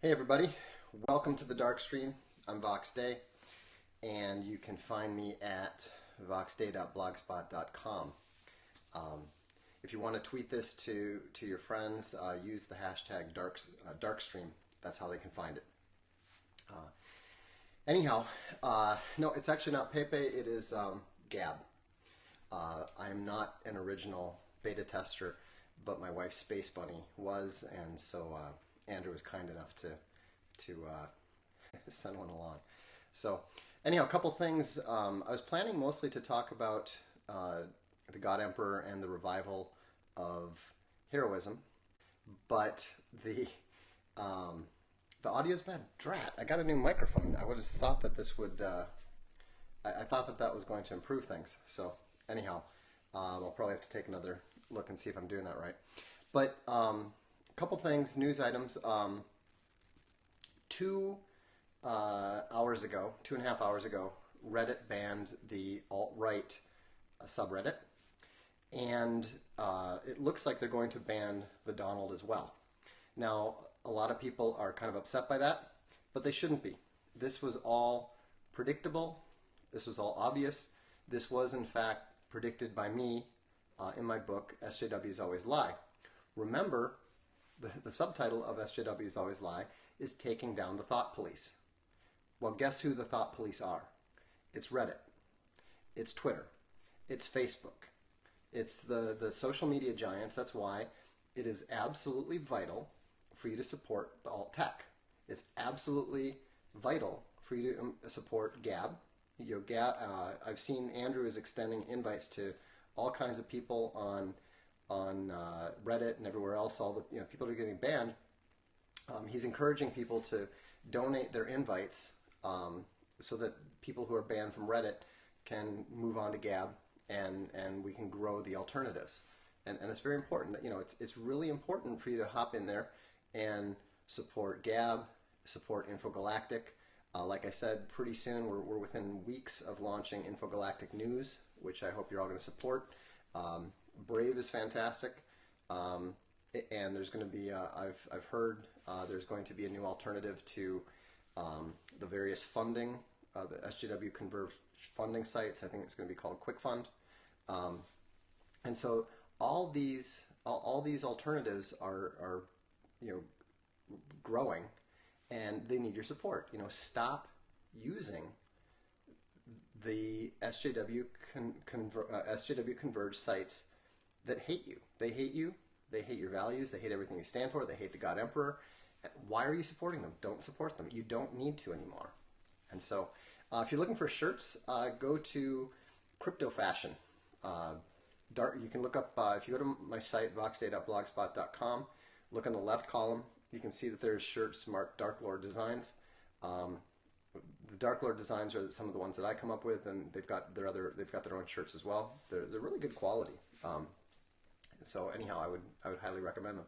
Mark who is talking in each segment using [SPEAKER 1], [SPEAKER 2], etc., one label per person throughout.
[SPEAKER 1] Hey everybody, welcome to the Darkstream. I'm VoxDay, and you can find me at voxday.blogspot.com. If you want to tweet this to your friends, use the hashtag Darkstream. That's how they can find it. Anyhow, no, it's actually not Pepe, it is Gab. I am not an original beta tester, but my wife Space Bunny was, and so Andrew was kind enough to send one along. So anyhow, a couple things. I was planning mostly to talk about the God Emperor and the revival of Heroism, but the audio's bad. Drat! I got a new microphone. I would have thought that this would. I thought that was going to improve things. So anyhow, I'll probably have to take another look and see if I'm doing that right. But a couple things, news items. 2.5 hours ago, Reddit banned the alt-right subreddit, and it looks like they're going to ban the Donald as well. Now, a lot of people are kind of upset by that, but they shouldn't be. This was all predictable. This was all obvious. This was, in fact, predicted by me in my book, SJWs Always Lie. Remember, the subtitle of SJWs Always Lie is Taking Down the Thought Police. Well, guess who the thought police are? It's Reddit. It's Twitter. It's Facebook. It's the social media giants. That's why it is absolutely vital for you to support the alt-tech. It's absolutely vital for you to support Gab. I've seen Andrew is extending invites to all kinds of people on Reddit and everywhere else. All the people that are getting banned. He's encouraging people to donate their invites so that people who are banned from Reddit can move on to Gab and we can grow the alternatives. And it's very important that it's really important for you to hop in there and support Gab, support Infogalactic. Like I said, pretty soon we're within weeks of launching Infogalactic News, which I hope you're all going to support. Brave is fantastic. And there's going to be, I've heard there's going to be a new alternative to the various funding, the SJW Converge funding sites. I think it's going to be called QuickFund. And so all these alternatives are growing, and they need your support. Stop using the SJW Converge sites that hate you. They hate you. They hate your values. They hate everything you stand for. They hate the God Emperor. Why are you supporting them? Don't support them. You don't need to anymore. And so if you're looking for shirts, go to Crypto Fashion. You can look up, if you go to my site, voxday.blogspot.com, look in the left column, you can see that there's shirts marked Dark Lord Designs. The Dark Lord Designs are some of the ones that I come up with, and they've got their own shirts as well. They're really good quality. So anyhow, I would highly recommend them.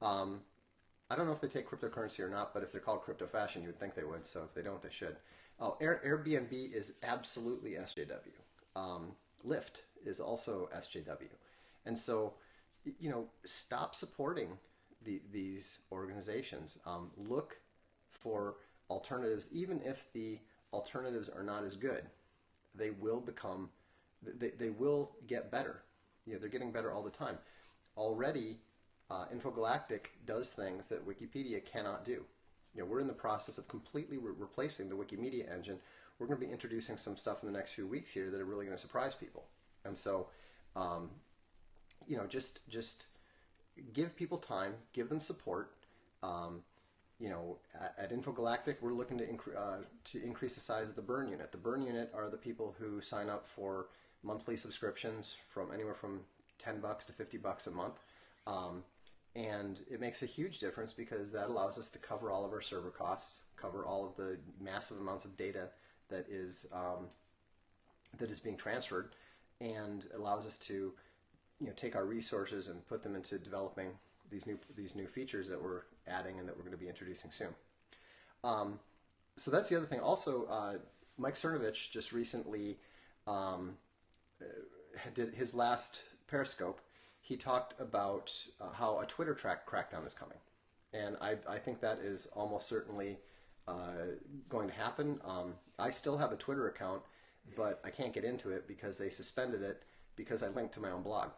[SPEAKER 1] I don't know if they take cryptocurrency or not, but if they're called Crypto Fashion, you would think they would. So if they don't, they should. Oh, Airbnb is absolutely SJW. Lyft is also SJW. And so, stop supporting these organizations. Look for alternatives, even if the alternatives are not as good. They will become, they will get better. They're getting better all the time. Already, Infogalactic does things that Wikipedia cannot do. We're in the process of completely replacing the Wikimedia engine. We're going to be introducing some stuff in the next few weeks here that are really going to surprise people. And so, just give people time, give them support. At Infogalactic, we're looking to increase the size of the burn unit. The burn unit are the people who sign up for monthly subscriptions from anywhere from $10 to $50 a month. And it makes a huge difference because that allows us to cover all of our server costs, cover all of the massive amounts of data that is being transferred, and allows us to take our resources and put them into developing these new features that we're adding and that we're going to be introducing soon. So that's the other thing. Also, Mike Cernovich just recently did his last Periscope. He talked about how a Twitter crackdown is coming. and I think that is almost certainly going to happen. I still have a Twitter account, but I can't get into it because they suspended it because I linked to my own blog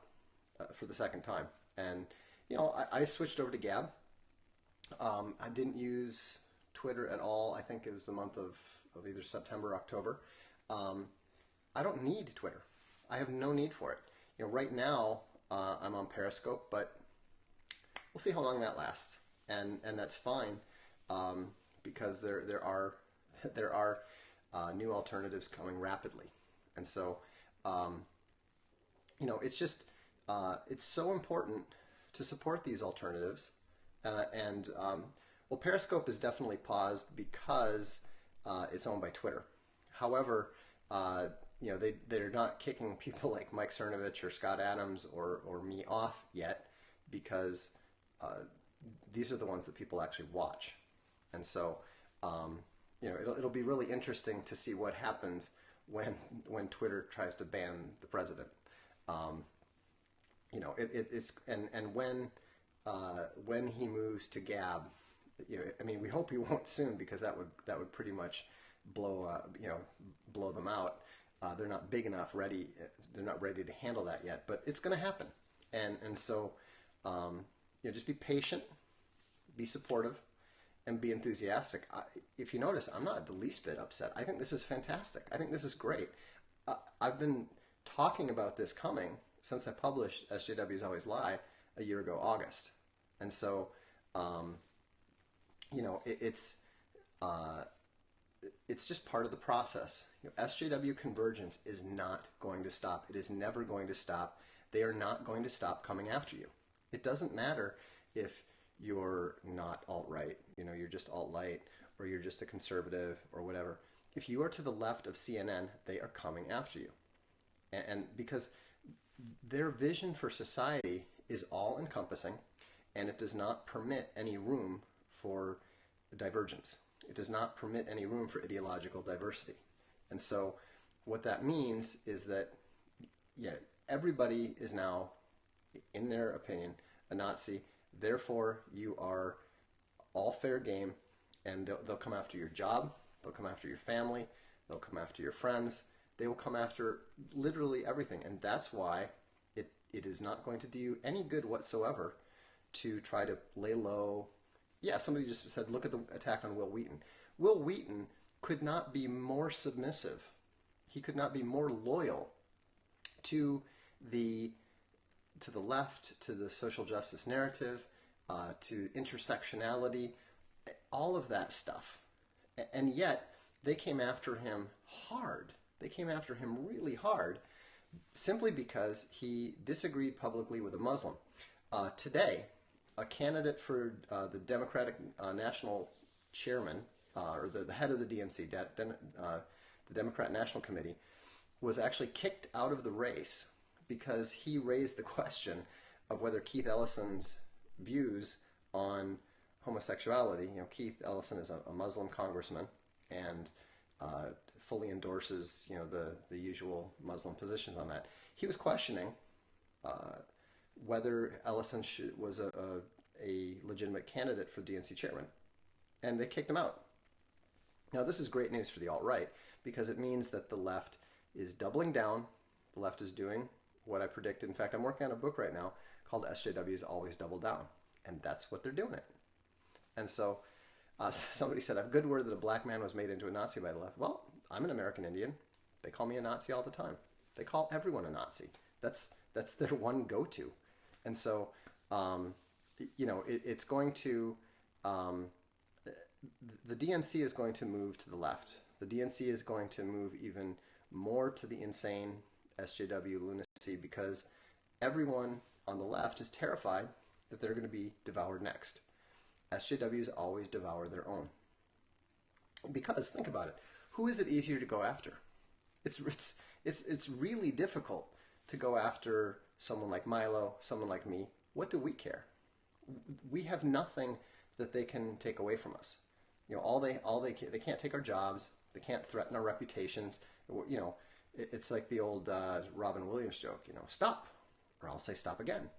[SPEAKER 1] for the second time. And I switched over to Gab. I didn't use Twitter at all. I think it was the month of either September or October. I don't need Twitter. I have no need for it. Right now I'm on Periscope, but we'll see how long that lasts, and that's fine because there are new alternatives coming rapidly, and so it's just it's so important to support these alternatives, and well, Periscope is definitely paused because it's owned by Twitter. However, they're not kicking people like Mike Cernovich or Scott Adams or me off yet because these are the ones that people actually watch, and so it'll be really interesting to see what happens when Twitter tries to ban the president. It's when he moves to Gab, I mean, we hope he won't soon because that would pretty much blow them out. They're not big enough, they're not ready to handle that yet, but it's going to happen. And so just be patient, be supportive, and be enthusiastic. If you notice, I'm not the least bit upset. I think this is fantastic. I think this is great. I've been talking about this coming since I published SJWs Always Lie a year ago, August. And so, it's just part of the process. SJW convergence is not going to stop. It is never going to stop. They are not going to stop coming after you. It doesn't matter if you're not alt-right, you're just alt-light, or you're just a conservative or whatever. If you are to the left of CNN, they are coming after you. And because their vision for society is all-encompassing, and it does not permit any room for divergence. It does not permit any room for ideological diversity. And so what that means is that, everybody is now, in their opinion, a Nazi. Therefore, you are all fair game, and they'll come after your job, they'll come after your family, they'll come after your friends, they will come after literally everything. And that's why it is not going to do you any good whatsoever to try to lay low. Yeah, somebody just said, look at the attack on Will Wheaton. Will Wheaton could not be more submissive. He could not be more loyal to the left, to the social justice narrative, to intersectionality, all of that stuff. And yet, they came after him hard. They came after him really hard simply because he disagreed publicly with a Muslim. Today, a candidate for the Democratic National Chairman, or the head of the DNC, the Democrat National Committee, was actually kicked out of the race because he raised the question of whether Keith Ellison's views on homosexuality. Keith Ellison is a Muslim congressman and fully endorses the usual Muslim positions on that. He was questioning whether Ellison was a legitimate candidate for DNC chairman, and they kicked him out. Now, this is great news for the alt-right because it means that the left is doubling down. The left is doing what I predicted. In fact, I'm working on a book right now called SJWs Always Double Down, and that's what they're doing it. And so somebody said, I have good word that a black man was made into a Nazi by the left. Well, I'm an American Indian. They call me a Nazi all the time. They call everyone a Nazi. That's their one go-to. And so, it's going to, the DNC is going to move to the left. The DNC is going to move even more to the insane SJW lunacy because everyone on the left is terrified that they're going to be devoured next. SJWs always devour their own. Because, think about it, who is it easier to go after? It's really difficult to go after someone like Milo, someone like me. What do we care? We have nothing that they can take away from us. They can't take our jobs. They can't threaten our reputations. It's like the old Robin Williams joke. Stop, or I'll say stop again.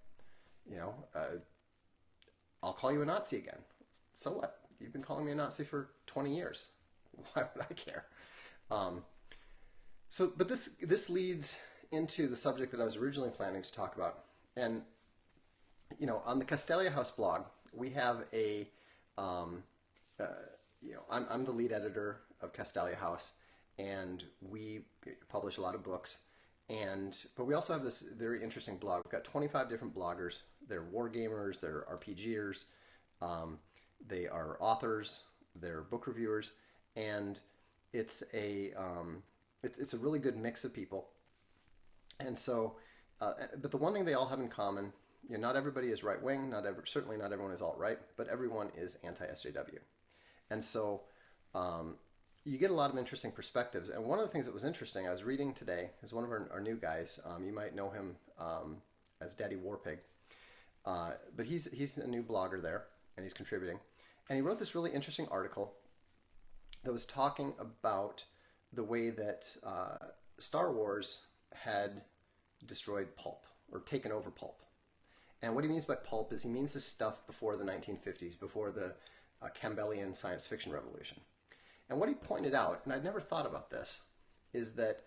[SPEAKER 1] I'll call you a Nazi again. so what? You've been calling me a Nazi for 20 years. Why would I care? Um, but this leads into the subject that I was originally planning to talk about. And, on the Castelia House blog, we have um, uh, I'm the lead editor of Castelia House, and we publish a lot of books. But we also have this very interesting blog. We've got 25 different bloggers. They're war gamers, they're RPGers, they are authors, they're book reviewers, and it's a really good mix of people. And so, but the one thing they all have in common, not everybody is right wing, certainly not everyone is alt right, but everyone is anti SJW. And so, you get a lot of interesting perspectives. And one of the things that was interesting, I was reading today, is one of our new guys. You might know him as Daddy Warpig, but he's a new blogger there, and he's contributing. And he wrote this really interesting article that was talking about the way that Star Wars had destroyed pulp, or taken over pulp. And what he means by pulp is he means the stuff before the 1950s, before the Campbellian science fiction revolution. And what he pointed out, and I'd never thought about this, is that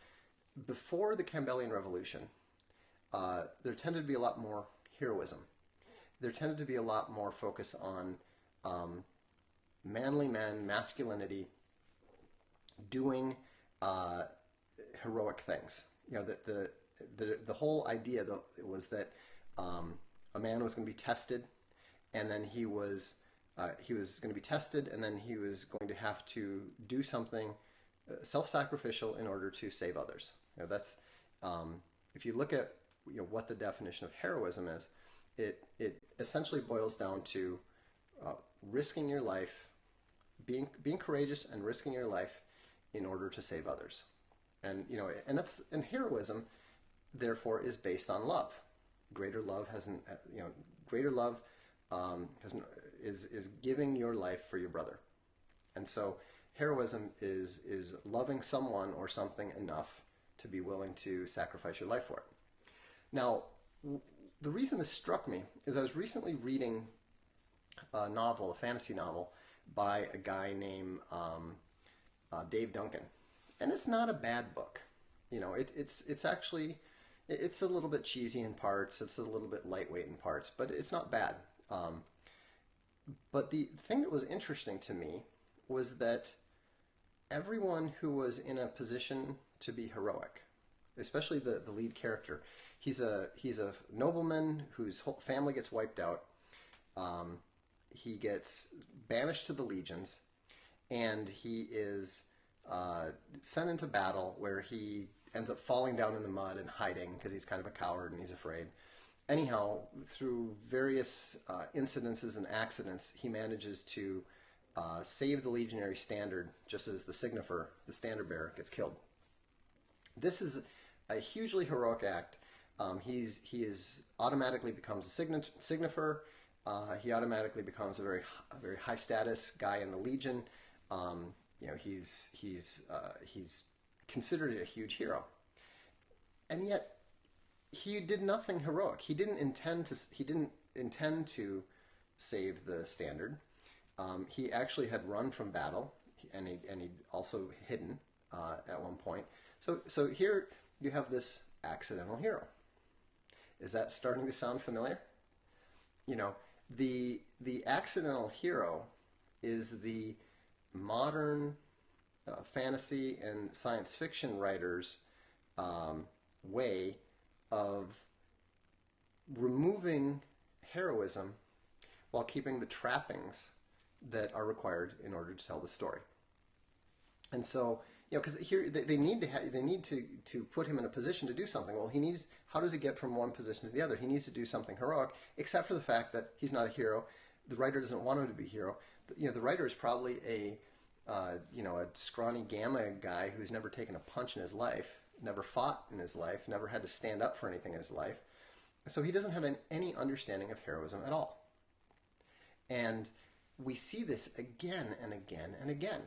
[SPEAKER 1] before the Campbellian revolution, there tended to be a lot more heroism. There tended to be a lot more focus on manly men, masculinity, doing heroic things. The whole idea was that a man was going to be tested, and then he was going to be tested, and then he was going to have to do something self-sacrificial in order to save others. That's if you look at what the definition of heroism is, it essentially boils down to risking your life, being courageous and risking your life in order to save others. And and heroism therefore is based on love. Greater love is giving your life for your brother. And so heroism is loving someone or something enough to be willing to sacrifice your life for it. Now, the reason this struck me is I was recently reading a fantasy novel by a guy named Dave Duncan. And it's not a bad book. It's actually, it's a little bit cheesy in parts, it's a little bit lightweight in parts, but it's not bad. But the thing that was interesting to me was that everyone who was in a position to be heroic, especially the lead character, he's a nobleman whose whole family gets wiped out. He gets banished to the legions, and he is sent into battle where he ends up falling down in the mud and hiding because he's kind of a coward and he's afraid. Anyhow, through various incidences and accidents, he manages to save the legionary standard just as the signifer, the standard bearer, gets killed. This is a hugely heroic act. He automatically becomes a signifer. He automatically becomes a very high status guy in the legion. He's considered a huge hero, and yet he did nothing heroic. He didn't intend to save the standard. He actually had run from battle, and he'd also hidden at one point. So here you have this accidental hero. Is that starting to sound familiar? The accidental hero is the modern fantasy and science fiction writers' way of removing heroism while keeping the trappings that are required in order to tell the story. And so, because here they need to put him in a position to do something. Well, how does he get from one position to the other? He needs to do something heroic, except for the fact that he's not a hero. The writer doesn't want him to be a hero. The writer is probably a scrawny gamma guy who's never taken a punch in his life, never fought in his life, never had to stand up for anything in his life. So he doesn't have any understanding of heroism at all. And we see this again and again and again.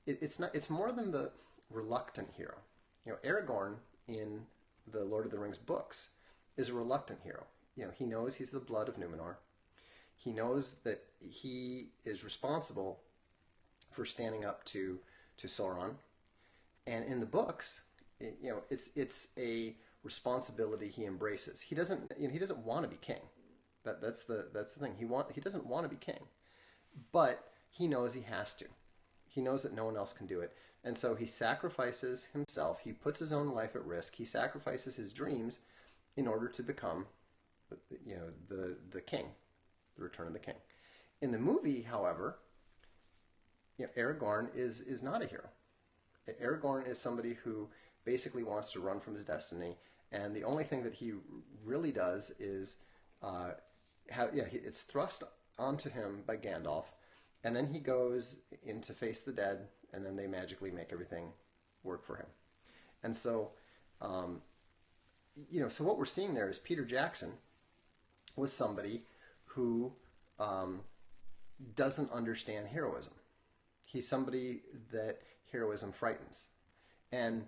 [SPEAKER 1] It's more than the reluctant hero. Aragorn in the Lord of the Rings books is a reluctant hero. He knows he's the blood of Numenor. He knows that he is responsible for standing up to Sauron, and in the books, it's a responsibility he embraces. He doesn't want to be king. That's the thing. He doesn't want to be king, but he knows he has to. He knows that no one else can do it, and so he sacrifices himself. He puts his own life at risk. He sacrifices his dreams in order to become, the king, the Return of the King. In the movie, however, Aragorn is not a hero. Aragorn is somebody who basically wants to run from his destiny, and the only thing that he really does is it's thrust onto him by Gandalf, and then he goes in to face the dead, and then they magically make everything work for him. And so, so what we're seeing there is Peter Jackson was somebody who doesn't understand heroism. He's somebody that heroism frightens. And,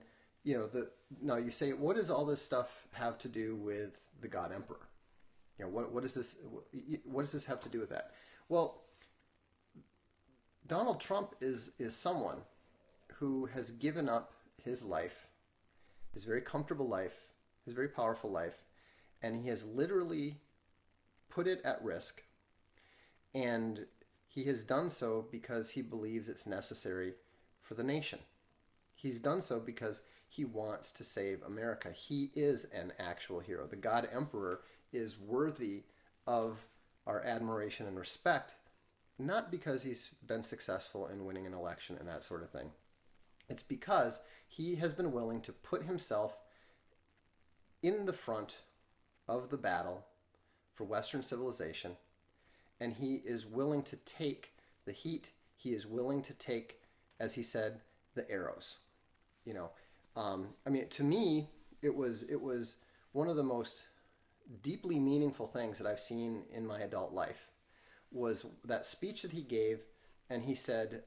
[SPEAKER 1] now you say, what does all this stuff have to do with the God Emperor? What does this have to do with that? Well, Donald Trump is someone who has given up his life, his very comfortable life, his very powerful life, and he has literally put it at risk. And he has done so because he believes it's necessary for the nation. He's done so because he wants to save America. He is an actual hero. The God Emperor is worthy of our admiration and respect, not because he's been successful in winning an election and that sort of thing. It's because he has been willing to put himself in the front of the battle for Western civilization, and he is willing to take the heat. He is willing to take, as he said, the arrows. To me, it was one of the most deeply meaningful things that I've seen in my adult life was that speech that he gave, and he said,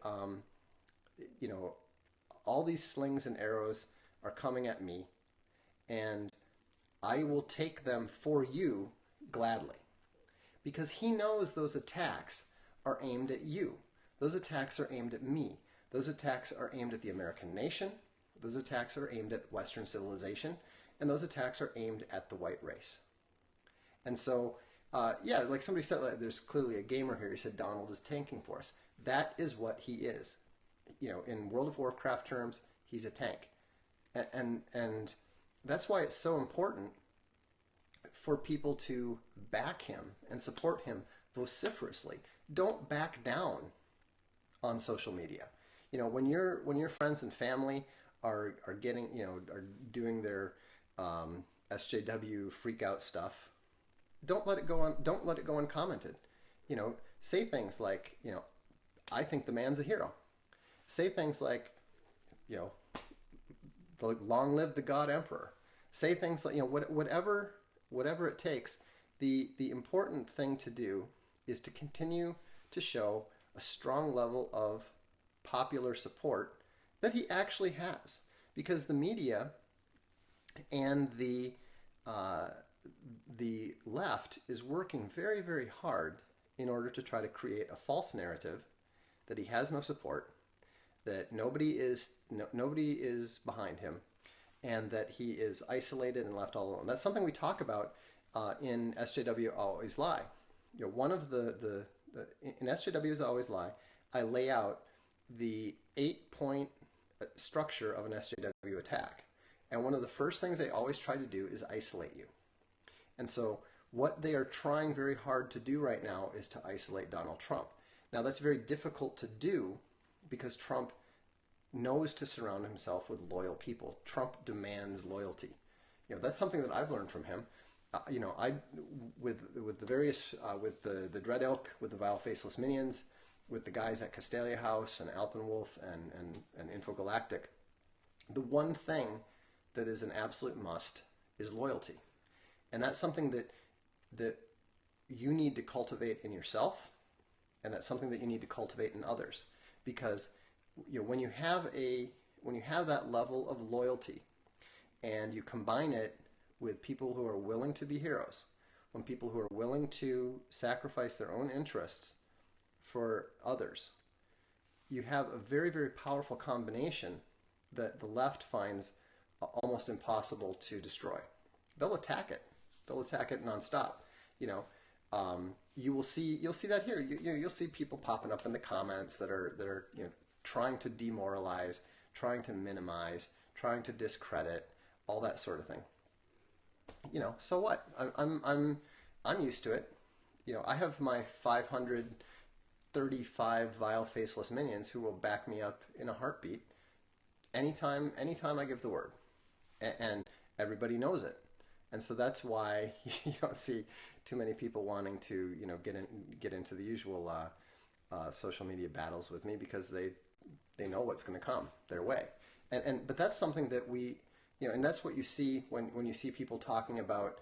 [SPEAKER 1] all these slings and arrows are coming at me, and I will take them for you gladly. Because he knows those attacks are aimed at you. Those attacks are aimed at me. Those attacks are aimed at the American nation. Those attacks are aimed at Western civilization. And those attacks are aimed at the white race. And so, like somebody said, there's clearly a gamer here. He said Donald is tanking for us. That is what he is. In World of Warcraft terms, he's a tank. And that's why it's so important for people to back him and support him vociferously. Don't back down on social media. When your friends and family are getting, are doing their SJW freak out stuff, don't let it go uncommented. Say things like, I think the man's a hero. Say things like, long live the God Emperor. Say things like, whatever it takes. The important thing to do is to continue to show a strong level of popular support that he actually has, because the media and the left is working very, very hard in order to try to create a false narrative that he has no support, that nobody is behind him, and that he is isolated and left all alone. That's something we talk about in SJW Always Lie. One of in SJW's Always Lie, I lay out the 8-point structure of an SJW attack. And one of the first things they always try to do is isolate you. And so what they are trying very hard to do right now is to isolate Donald Trump. Now that's very difficult to do because Trump knows to surround himself with loyal people. Trump demands loyalty. That's something that I've learned from him. With the various with the Dread Elk, with the Vile Faceless Minions, with the guys at Castalia House and Alpenwolf and Infogalactic, the one thing that is an absolute must is loyalty, and that's something that you need to cultivate in yourself, and that's something that you need to cultivate in others, because when you have that level of loyalty, and you combine it with people who are willing to be heroes, when people who are willing to sacrifice their own interests for others, you have a very, very powerful combination that the left finds almost impossible to destroy. They'll attack it. They'll attack it nonstop. You know, you'll see that here. You'll see people popping up in the comments that are trying to demoralize, trying to minimize, trying to discredit, all that sort of thing. So what? I'm used to it. I have my 535 vile faceless minions who will back me up in a heartbeat anytime I give the word, and everybody knows it. And so that's why you don't see too many people wanting to get into the usual social media battles with me, because they know what's going to come their way. But that's something that and that's what you see when you see people talking about,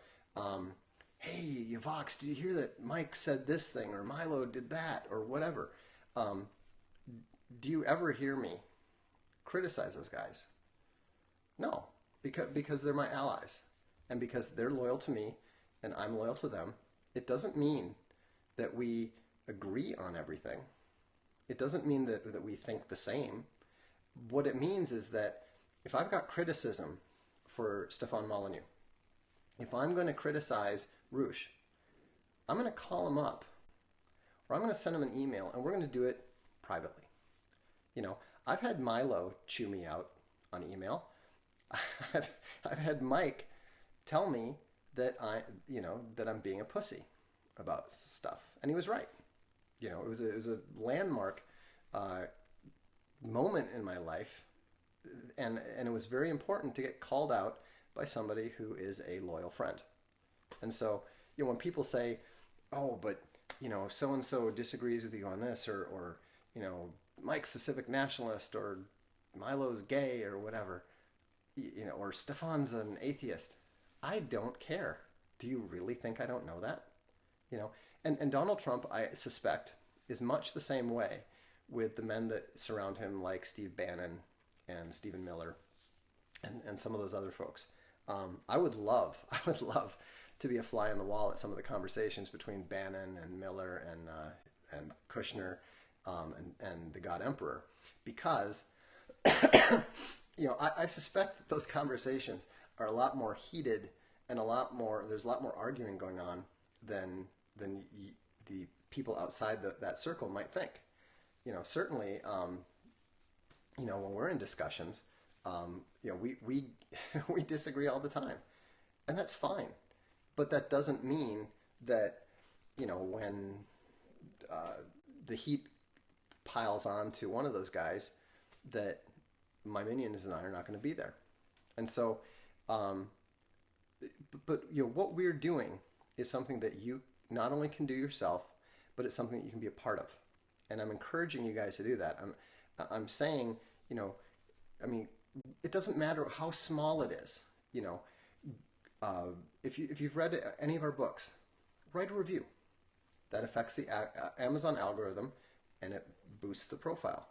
[SPEAKER 1] hey, Vox, did you hear that Mike said this thing, or Milo did that, or whatever? Do you ever hear me criticize those guys? No, because they're my allies, and because they're loyal to me and I'm loyal to them. It doesn't mean that we agree on everything. It doesn't mean that we think the same. What it means is that if I've got criticism for Stefan Molyneux, if I'm going to criticize Roosh, I'm going to call him up, or I'm going to send him an email, and we're going to do it privately. I've had Milo chew me out on email. I've had Mike tell me that I'm being a pussy about stuff, and he was right. It was a landmark moment in my life, and it was very important to get called out by somebody who is a loyal friend. And so, when people say, "Oh, but so and so disagrees with you on this," or Mike's a civic nationalist, or Milo's gay, or whatever, or Stefan's an atheist, I don't care. Do you really think I don't know that? And Donald Trump, I suspect, is much the same way with the men that surround him, like Steve Bannon and Stephen Miller and some of those other folks. I would love to be a fly on the wall at some of the conversations between Bannon and Miller and Kushner and the God Emperor, because I suspect that those conversations are a lot more heated and there's a lot more arguing going on than the people outside that circle might think. Certainly, when we're in discussions, we we disagree all the time, and that's fine. But that doesn't mean that when the heat piles on to one of those guys, that my minions and I are not going to be there. And so, but what we're doing is something that you not only can do yourself, but it's something that you can be a part of. And I'm encouraging you guys to do that. I'm saying, it doesn't matter how small it is. If you've read any of our books, write a review. That affects the Amazon algorithm, and it boosts the profile.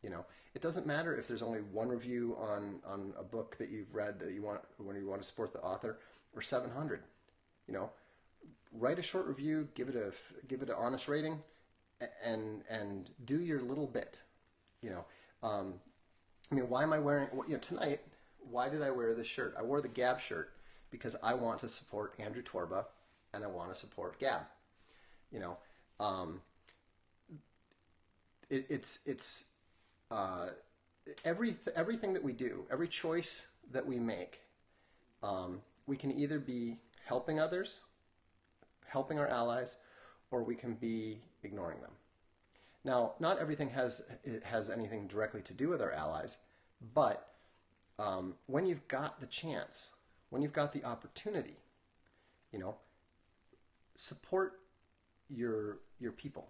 [SPEAKER 1] It doesn't matter if there's only one review on a book that you've read that you want when you want to support the author, or 700. Write a short review, give it an honest rating, and do your little bit. Why am I wearing tonight? Why did I wear this shirt? I wore the Gab shirt because I want to support Andrew Torba, and I want to support Gab. It's everything that we do, every choice that we make, we can either be helping others, helping our allies, or we can be ignoring them. Now, not everything has anything directly to do with our allies, but when you've got the chance, when you've got the opportunity, support your people,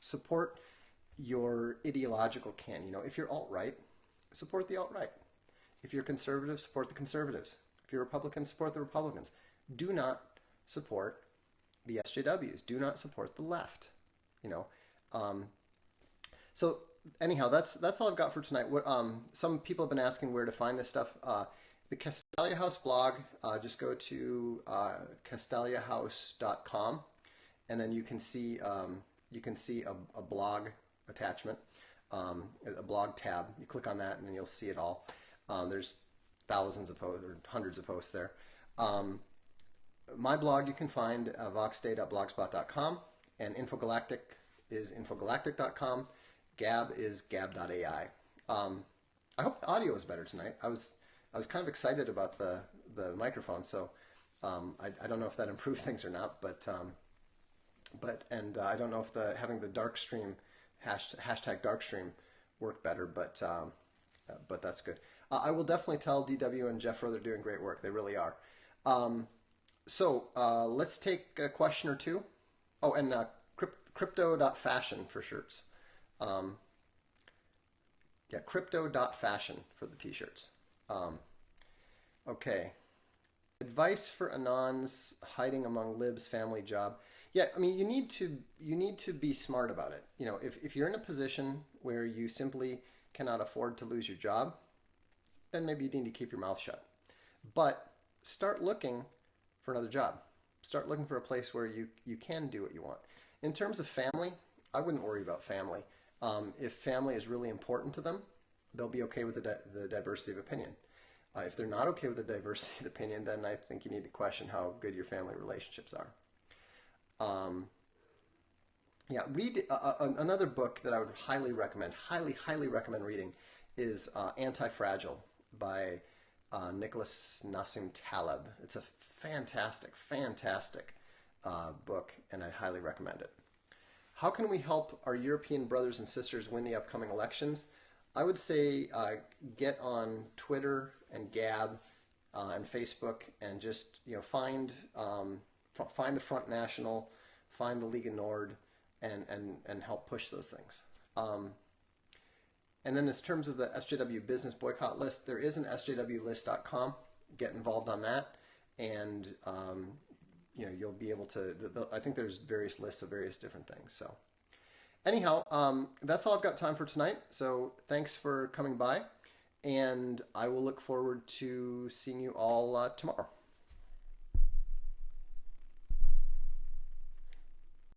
[SPEAKER 1] support your ideological kin. If you're alt-right, support the alt-right. If you're conservative, support the conservatives. If you're Republican, support the Republicans. Do not support the SJWs. Do not support the left. So anyhow, that's all I've got for tonight. Some people have been asking where to find this stuff. The Castalia House blog, just go to castaliahouse.com, and then you can see a blog attachment, a blog tab. You click on that, and then you'll see it all. There's thousands of posts or hundreds of posts there. My blog you can find voxday.blogspot.com, and Infogalactic is infogalactic.com. Gab is gab.ai. I hope the audio is better tonight. I was kind of excited about the microphone, so I don't know if that improved things or not, but I don't know if having the Darkstream hashtag Darkstream worked better, but that's good. I will definitely tell DW and Jeff they're doing great work. They really are. So let's take a question or two. Oh, and crypto.fashion for shirts. Yeah, crypto.fashion for the t-shirts. Okay. Advice for Anons hiding among libs family job. Yeah, I mean you need to be smart about it. You know, if you're in a position where you simply cannot afford to lose your job, then maybe you need to keep your mouth shut. But start looking for another job. Start looking for a place where you can do what you want. In terms of family, I wouldn't worry about family. If family is really important to them, they'll be okay with the diversity of opinion. If they're not okay with the diversity of opinion, then I think you need to question how good your family relationships are. Yeah, read another book that I would highly recommend reading is Anti-Fragile by Nicholas Nassim Taleb. It's a fantastic book, and I highly recommend it. How can we help our European brothers and sisters win the upcoming elections? I would say get on Twitter and Gab and Facebook, and just find the Front National, find the Liga Nord, and help push those things. And then in terms of the SJW business boycott list, there is an sjwlist.com. Get involved on that, and you'll be able to. I think there's various lists of various different things. So anyhow, that's all I've got time for tonight. So thanks for coming by, and I will look forward to seeing you all tomorrow.